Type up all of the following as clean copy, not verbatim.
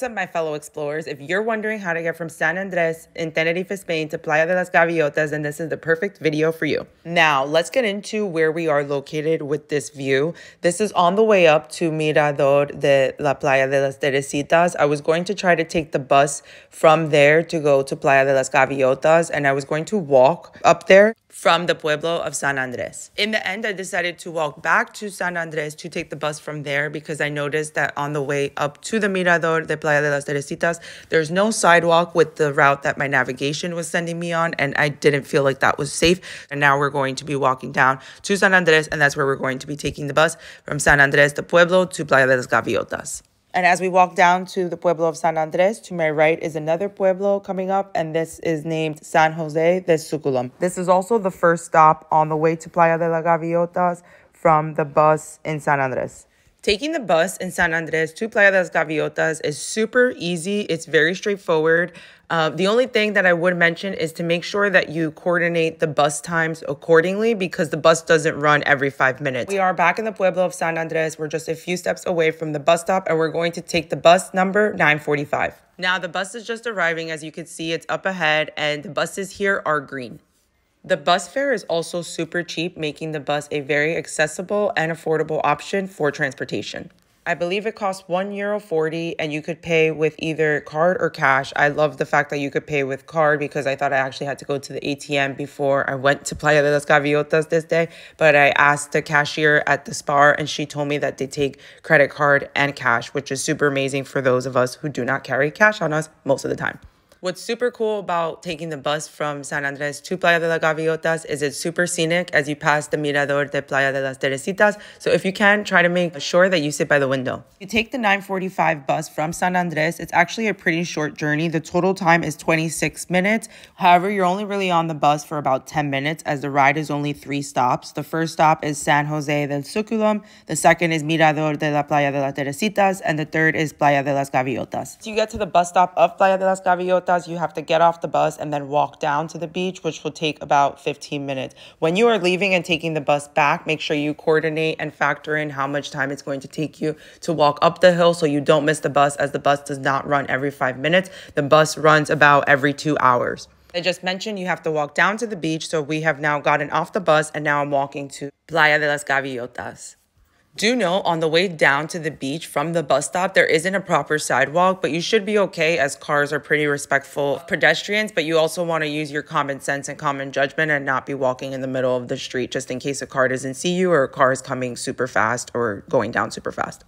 What's up, my fellow explorers? If you're wondering how to get from San Andres in Tenerife, Spain to Playa de Las Gaviotas, then this is the perfect video for you. Now, let's get into where we are located with this view. This is on the way up to Mirador de la Playa de las Teresitas. I was going to try to take the bus from there to go to Playa de las Gaviotas, and I was going to walk up there from the pueblo of San Andres. In the end, I decided to walk back to San Andres to take the bus from there because I noticed that on the way up to the Mirador de Playa de las Teresitas, there's no sidewalk with the route that my navigation was sending me on, and I didn't feel like that was safe. And now we're going to be walking down to San Andres, and that's where we're going to be taking the bus from San Andres de Pueblo to Playa de las Gaviotas. And as we walk down to the pueblo of San Andres, to my right is another pueblo coming up, and this is named San Jose de Suculum. This is also the first stop on the way to Playa de las Gaviotas from the bus in San Andres. Taking the bus in San Andres to Playa de las Gaviotas is super easy. It's very straightforward. The only thing that I would mention is to make sure that you coordinate the bus times accordingly because the bus doesn't run every 5 minutes. We are back in the pueblo of San Andres. We're just a few steps away from the bus stop, and we're going to take the bus number 945. Now, the bus is just arriving. As you can see, it's up ahead, and the buses here are green. The bus fare is also super cheap, making the bus a very accessible and affordable option for transportation. I believe it costs €1.40, and you could pay with either card or cash. I love the fact that you could pay with card because I thought I actually had to go to the ATM before I went to Playa de las Gaviotas this day. But I asked the cashier at the spa, and she told me that they take credit card and cash, which is super amazing for those of us who do not carry cash on us most of the time. What's super cool about taking the bus from San Andres to Playa de las Gaviotas is it's super scenic as you pass the Mirador de Playa de las Teresitas. So if you can, try to make sure that you sit by the window. You take the 945 bus from San Andres. It's actually a pretty short journey. The total time is 26 minutes. However, you're only really on the bus for about 10 minutes as the ride is only 3 stops. The first stop is San Jose del Suculum. The second is Mirador de la Playa de las Teresitas. And the third is Playa de las Gaviotas. So you get to the bus stop of Playa de las Gaviotas. You have to get off the bus and then walk down to the beach, which will take about 15 minutes. When you are leaving and taking the bus back, make sure you coordinate and factor in how much time it's going to take you to walk up the hill so you don't miss the bus, as the bus does not run every 5 minutes. The bus runs about every 2 hours. I just mentioned you have to walk down to the beach, so we have now gotten off the bus and now I'm walking to Playa de las Gaviotas. Do note, on the way down to the beach from the bus stop, there isn't a proper sidewalk, but you should be okay as cars are pretty respectful of pedestrians, but you also want to use your common sense and common judgment and not be walking in the middle of the street just in case a car doesn't see you or a car is coming super fast or going down super fast.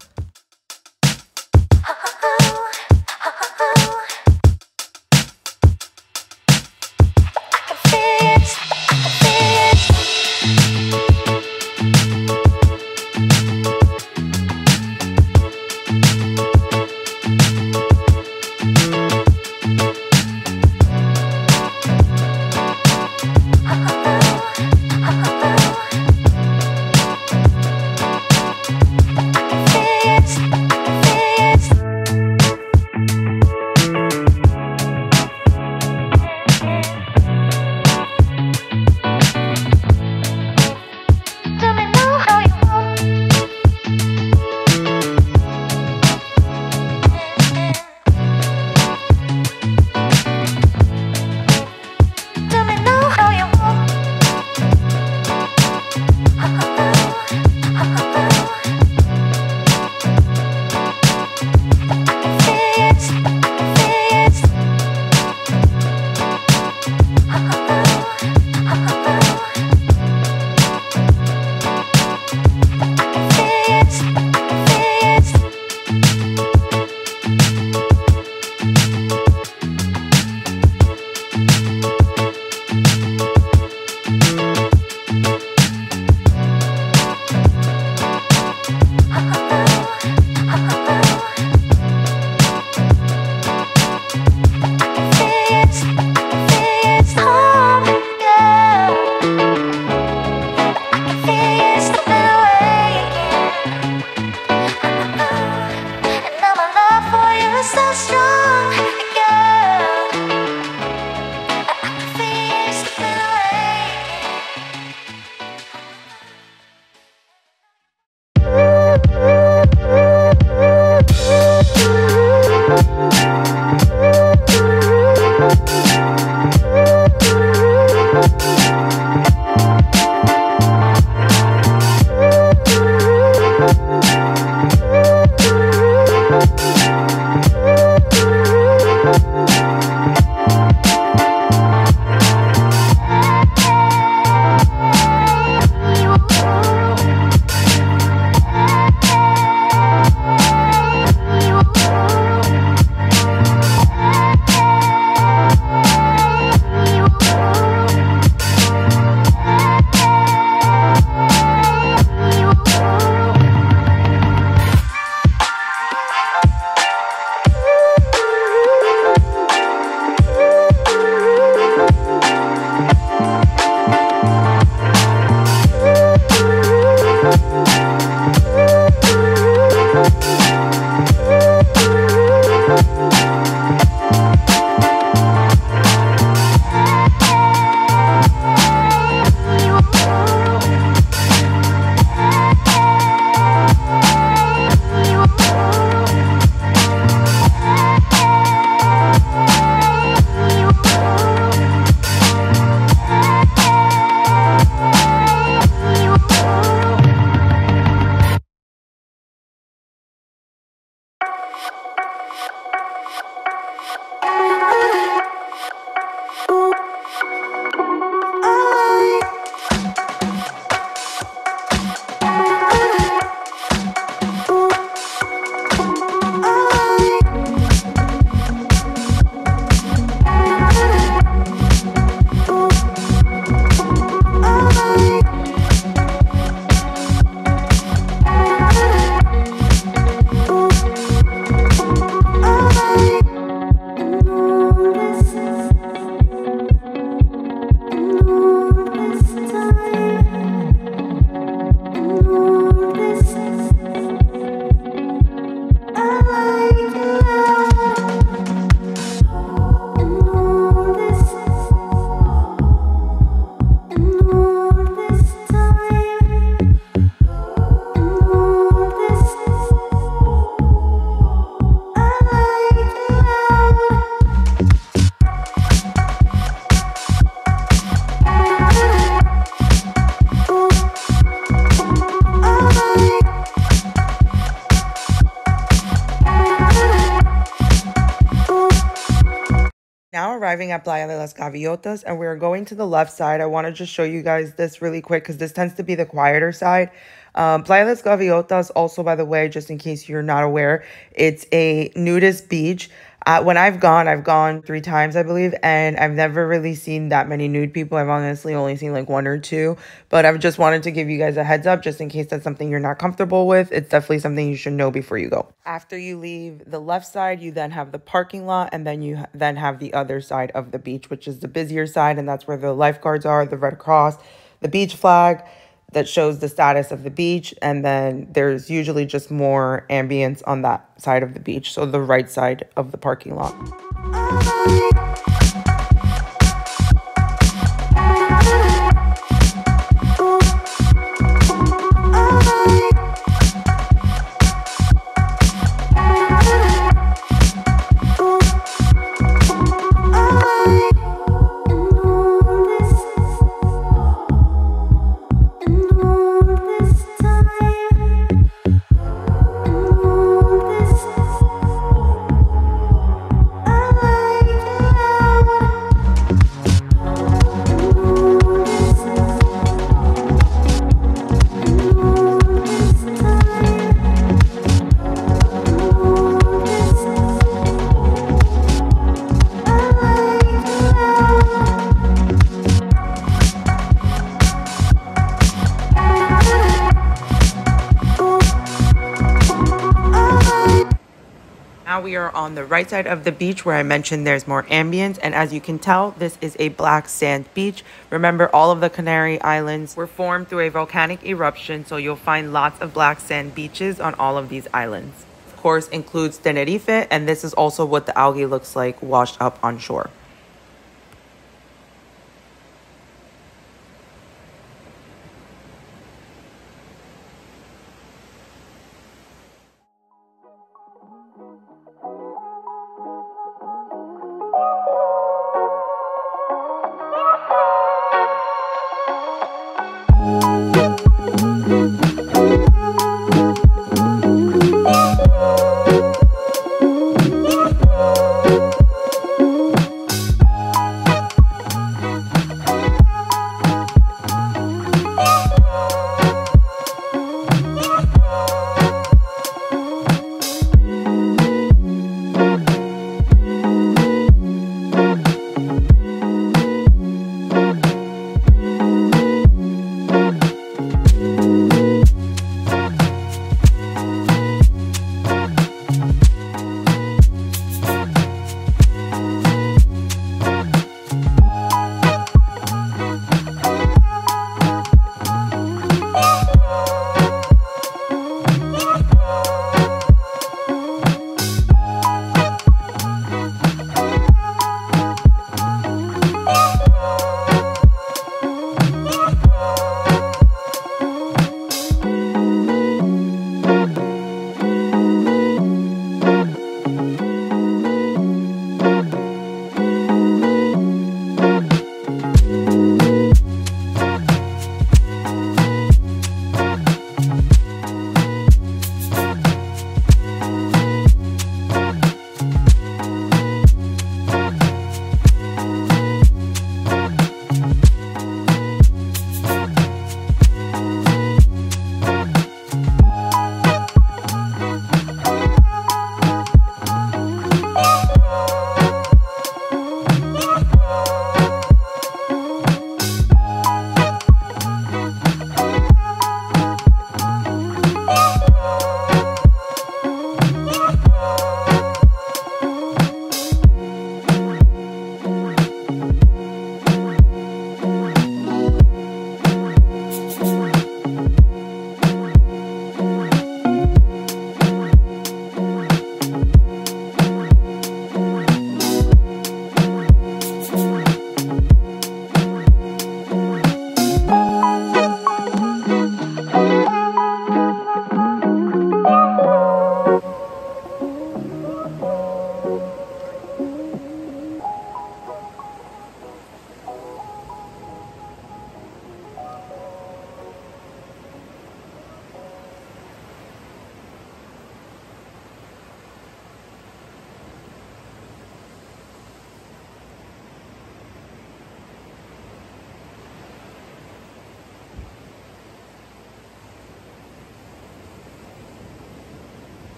Now arriving at Playa de las Gaviotas, and we're going to the left side. I want to just show you guys this really quick because this tends to be the quieter side. Playa de las Gaviotas, also, by the way, just in case you're not aware, it's a nudist beach. When I've gone 3 times, I believe, and I've never really seen that many nude people. I've honestly only seen like 1 or 2, but I've just wanted to give you guys a heads up just in case that's something you're not comfortable with. It's definitely something you should know before you go. After you leave the left side, you then have the parking lot, and then you then have the other side of the beach, which is the busier side, and that's where the lifeguards are, the Red Cross, the beach flag that shows the status of the beach, and then there's usually just more ambience on that side of the beach, so the right side of the parking lot. Now we are on the right side of the beach where I mentioned there's more ambience, and as you can tell, this is a black sand beach. Remember, all of the Canary Islands were formed through a volcanic eruption, so you'll find lots of black sand beaches on all of these islands. Of course, includes Tenerife, and this is also what the algae looks like washed up on shore.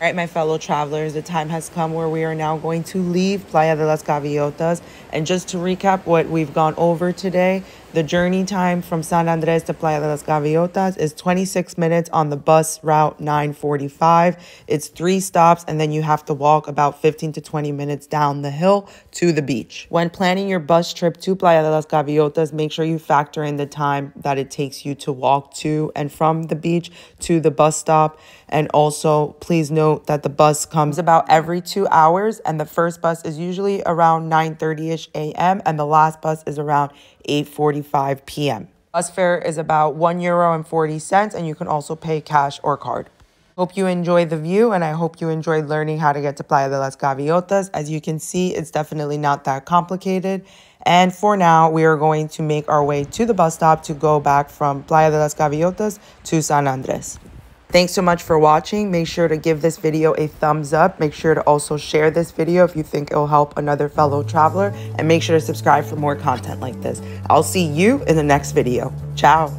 All right, my fellow travelers, the time has come where we are now going to leave Playa de las Gaviotas. And just to recap what we've gone over today, the journey time from San Andres to Playa de las Gaviotas is 26 minutes on the bus route 945. It's 3 stops, and then you have to walk about 15 to 20 minutes down the hill to the beach. When planning your bus trip to Playa de las Gaviotas, make sure you factor in the time that it takes you to walk to and from the beach to the bus stop. And also, please note that the bus comes about every 2 hours, and the first bus is usually around 9:30ish a.m. and the last bus is around 8:45 p.m. Bus fare is about €1.40, and you can also pay cash or card. Hope you enjoy the view, and I hope you enjoyed learning how to get to Playa de las Gaviotas. As you can see, it's definitely not that complicated. And for now, we are going to make our way to the bus stop to go back from Playa de las Gaviotas to San Andres. Thanks so much for watching. Make sure to give this video a thumbs up. Make sure to also share this video if you think it will help another fellow traveler. And make sure to subscribe for more content like this. I'll see you in the next video. Ciao.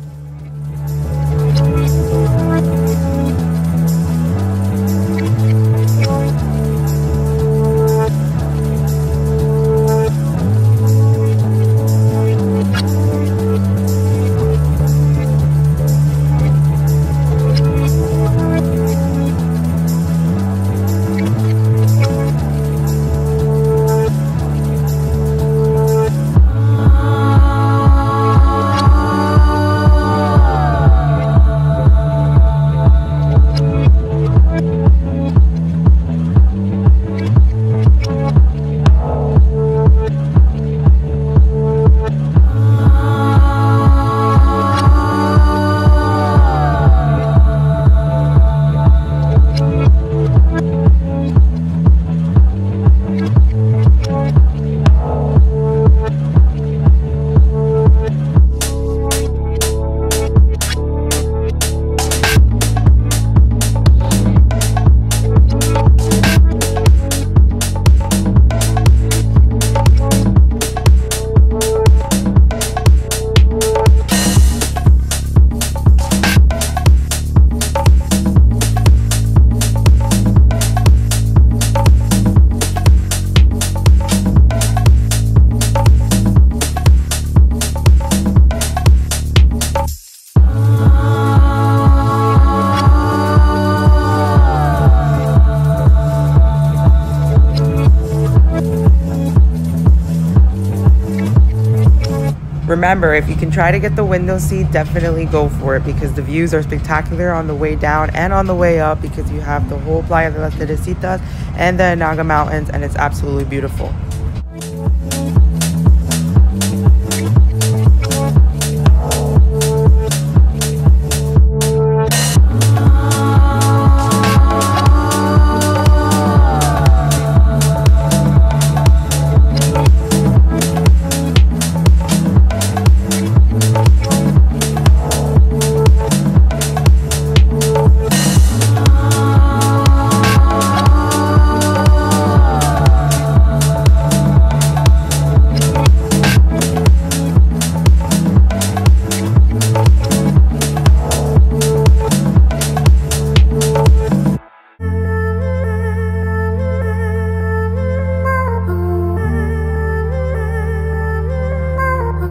Remember, if you can try to get the window seat, definitely go for it because the views are spectacular on the way down and on the way up because you have the whole Playa de las Teresitas and the Naga Mountains, and it's absolutely beautiful.